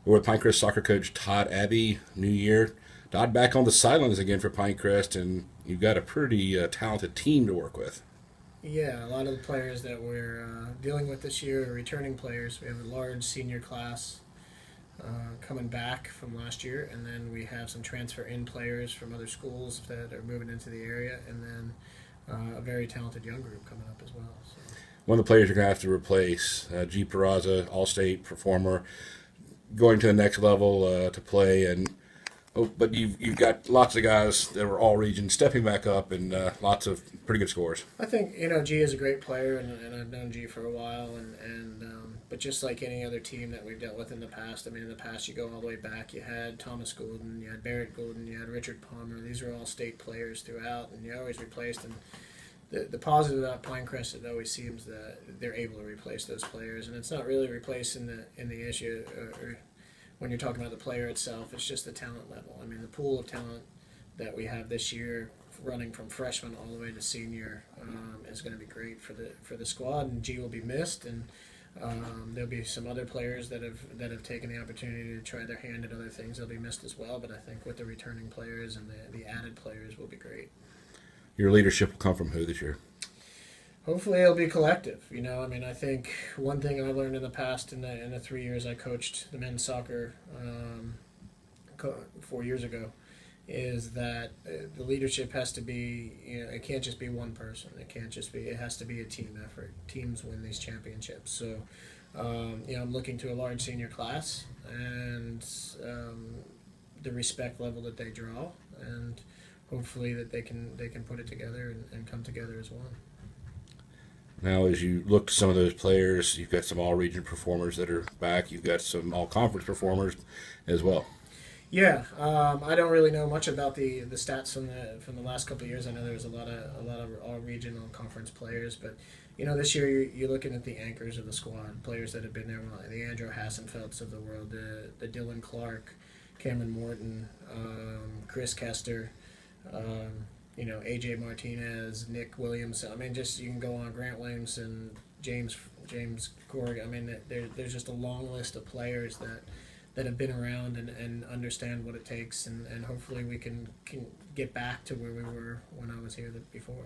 We're with Pinecrest soccer coach Todd Abbey. New year. Todd back on the sidelines again for Pinecrest, and you've got a pretty talented team to work with. Yeah, a lot of the players that we're dealing with this year are returning players. We have a large senior class coming back from last year, and then we have some transfer-in players from other schools that are moving into the area, and then a very talented young group coming up as well. So. One of the players you're going to have to replace, G. Peraza, all-state performer, going to the next level to play, but you've got lots of guys that were all regions stepping back up and lots of pretty good scores. I think G is a great player, and I've known G for a while, but just like any other team that we've dealt with in the past, I mean, in the past you go all the way back. You had Thomas Golden, you had Barrett Golden, you had Richard Palmer. These are all state players throughout, and you always replaced. And the positive about Pinecrest, it always seems that they're able to replace those players, and it's not really replacing the issue. Or when you're talking about the player itself, it's just the talent level. I mean, the pool of talent that we have this year, running from freshman all the way to senior, is going to be great for the squad. And G will be missed, and there'll be some other players that have taken the opportunity to try their hand at other things. They'll be missed as well. But I think with the returning players and the added players will be great. Your leadership will come from who this year? Hopefully it'll be collective. I mean, I think one thing I learned in the past in the 3 years I coached the men's soccer 4 years ago is that the leadership has to be, it can't just be one person. It has to be a team effort. Teams win these championships. So, I'm looking to a large senior class and the respect level that they draw, and hopefully that they can put it together and come together as one. Now, as you look to some of those players, you've got some all-region performers that are back. You've got some all-conference performers as well. Yeah, I don't really know much about the stats from the last couple of years. I know there was a lot of all-region, all-conference players, but this year you're looking at the anchors of the squad, players that have been there, the Andrew Hassenfelds of the world, the Dylan Clark, Cameron Morton, Chris Kester. AJ Martinez, Nick Williamson. I mean, just you can go on. Grant Williamson, James Corrigan. I mean, there's just a long list of players that have been around and understand what it takes, and hopefully we can get back to where we were when I was here before.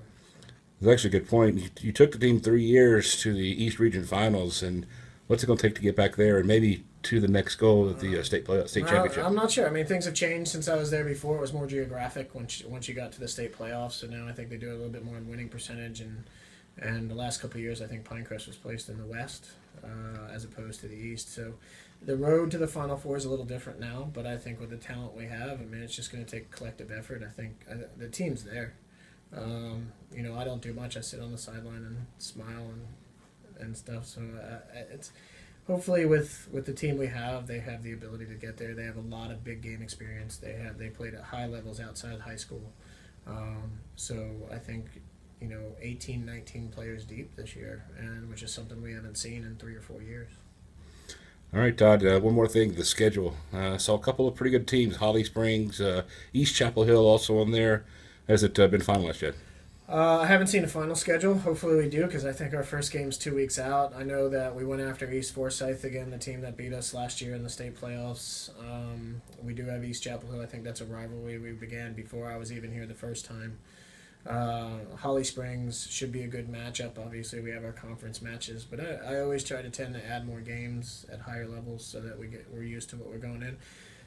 That's actually a good point. You took the team 3 years to the East Region Finals, and what's it going to take to get back there and maybe to the next goal of the state championship? I'm not sure. I mean, things have changed since I was there before. It was more geographic once you got to the state playoffs. So now I think they do a little bit more in winning percentage. And the last couple of years, I think Pinecrest was placed in the West as opposed to the East. So the road to the Final Four is a little different now. But I think with the talent we have, I mean, it's just going to take collective effort. I think the team's there. I don't do much. I sit on the sideline and smile and stuff. So it's hopefully with the team we have, they have the ability to get there. They have a lot of big game experience. They played at high levels outside high school. So I think 18, 19 players deep this year, and which is something we haven't seen in 3 or 4 years. All right, Todd, one more thing, the schedule. Saw a couple of pretty good teams, Holly Springs, East Chapel Hill also on there. Has it been finalized yet? I haven't seen a final schedule. Hopefully we do, because I think our first game's 2 weeks out. I know that we went after East Forsyth again, the team that beat us last year in the state playoffs. We do have East Chapel Hill. I think that's a rivalry we began before I was even here the first time. Holly Springs should be a good matchup. Obviously, we have our conference matches, but I always try to tend to add more games at higher levels so that we're used to what we're going in.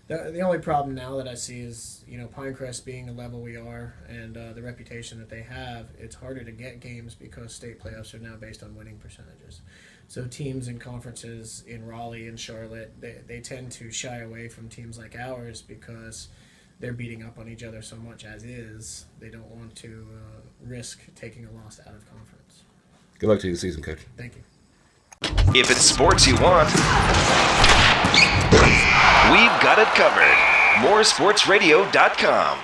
The only problem now that I see is, Pinecrest being the level we are and the reputation that they have, it's harder to get games because state playoffs are now based on winning percentages. So teams and conferences in Raleigh and Charlotte, they tend to shy away from teams like ours because they're beating up on each other so much as is. They don't want to risk taking a loss out of conference. Good luck to you this season, Coach. Thank you. If it's sports you want, we've got it covered. Moresportsradio.com.